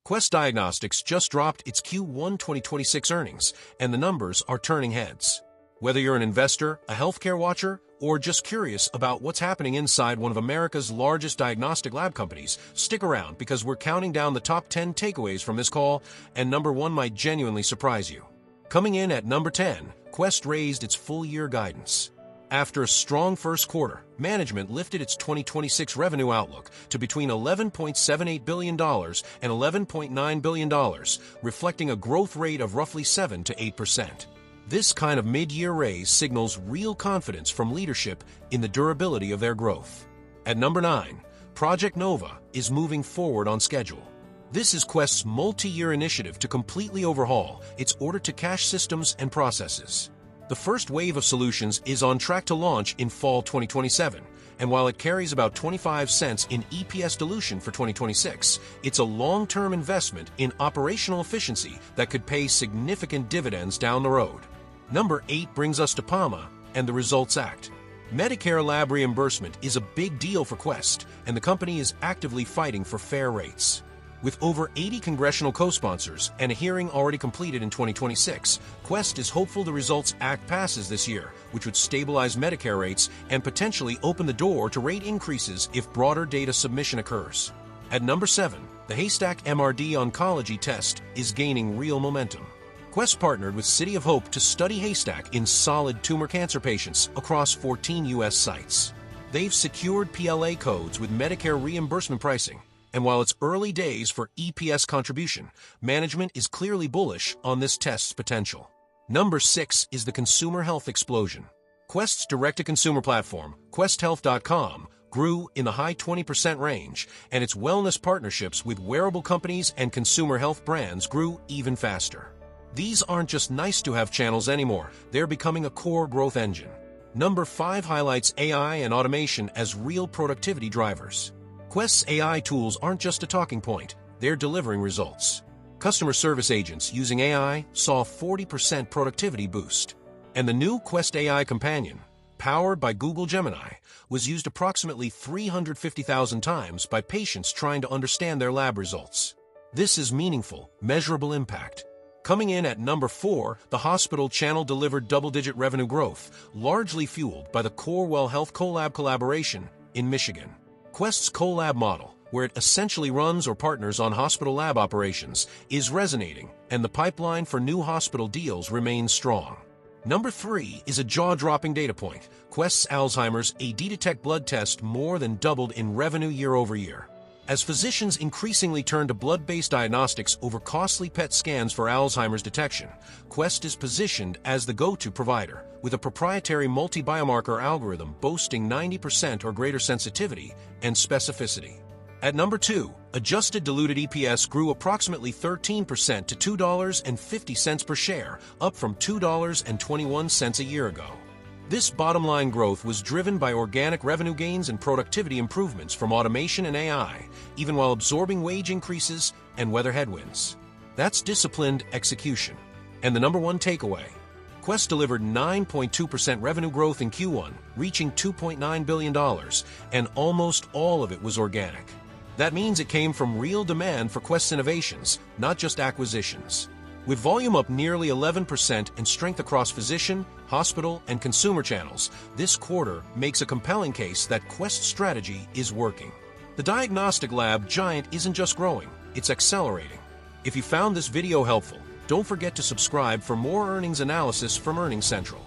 Quest Diagnostics just dropped its Q1 2026 earnings, and the numbers are turning heads. Whether you're an investor, a healthcare watcher, or just curious about what's happening inside one of America's largest diagnostic lab companies, stick around because we're counting down the top 10 takeaways from this call, and number 1 might genuinely surprise you. Coming in at number 10, Quest raised its full-year guidance. After a strong first quarter, management lifted its 2026 revenue outlook to between $11.78 billion and $11.9 billion, reflecting a growth rate of roughly 7 to 8%. This kind of mid-year raise signals real confidence from leadership in the durability of their growth. At number 9, Project Nova is moving forward on schedule. This is Quest's multi-year initiative to completely overhaul its order-to-cash systems and processes. The first wave of solutions is on track to launch in fall 2027, and while it carries about 25 cents in EPS dilution for 2026, it's a long-term investment in operational efficiency that could pay significant dividends down the road. Number 8 brings us to PAMA and the Results Act. Medicare lab reimbursement is a big deal for Quest, and the company is actively fighting for fair rates. With over 80 congressional co-sponsors and a hearing already completed in 2026, Quest is hopeful the Results Act passes this year, which would stabilize Medicare rates and potentially open the door to rate increases if broader data submission occurs. At number 7, the Haystack MRD oncology test is gaining real momentum. Quest partnered with City of Hope to study Haystack in solid tumor cancer patients across 14 U.S. sites. They've secured PLA codes with Medicare reimbursement pricing, and while it's early days for EPS contribution, management is clearly bullish on this test's potential. Number 6 is the consumer health explosion. Quest's direct-to-consumer platform, QuestHealth.com, grew in the high 20% range, and its wellness partnerships with wearable companies and consumer health brands grew even faster. These aren't just nice-to-have channels anymore, they're becoming a core growth engine. Number 5 highlights AI and automation as real productivity drivers. Quest's AI tools aren't just a talking point, they're delivering results. Customer service agents using AI saw a 40% productivity boost. And the new Quest AI Companion, powered by Google Gemini, was used approximately 350,000 times by patients trying to understand their lab results. This is meaningful, measurable impact. Coming in at number 4, the hospital channel delivered double-digit revenue growth, largely fueled by the Corewell Health Collab collaboration in Michigan. Quest's collab model, where it essentially runs or partners on hospital lab operations, is resonating, and the pipeline for new hospital deals remains strong. Number 3 is a jaw-dropping data point. Quest's Alzheimer's AD-Detect blood test more than doubled in revenue year over year. As physicians increasingly turn to blood-based diagnostics over costly PET scans for Alzheimer's detection, Quest is positioned as the go-to provider, with a proprietary multi-biomarker algorithm boasting 90% or greater sensitivity and specificity. At number 2, adjusted diluted EPS grew approximately 13% to $2.50 per share, up from $2.21 a year ago. This bottom-line growth was driven by organic revenue gains and productivity improvements from automation and AI, even while absorbing wage increases and weather headwinds. That's disciplined execution. And the number 1 takeaway: Quest delivered 9.2% revenue growth in Q1, reaching $2.9 billion, and almost all of it was organic. That means it came from real demand for Quest innovations, not just acquisitions. With volume up nearly 11% and strength across physician, hospital, and consumer channels, this quarter makes a compelling case that Quest's strategy is working. The diagnostic lab giant isn't just growing, it's accelerating. If you found this video helpful, don't forget to subscribe for more earnings analysis from Earnings Central.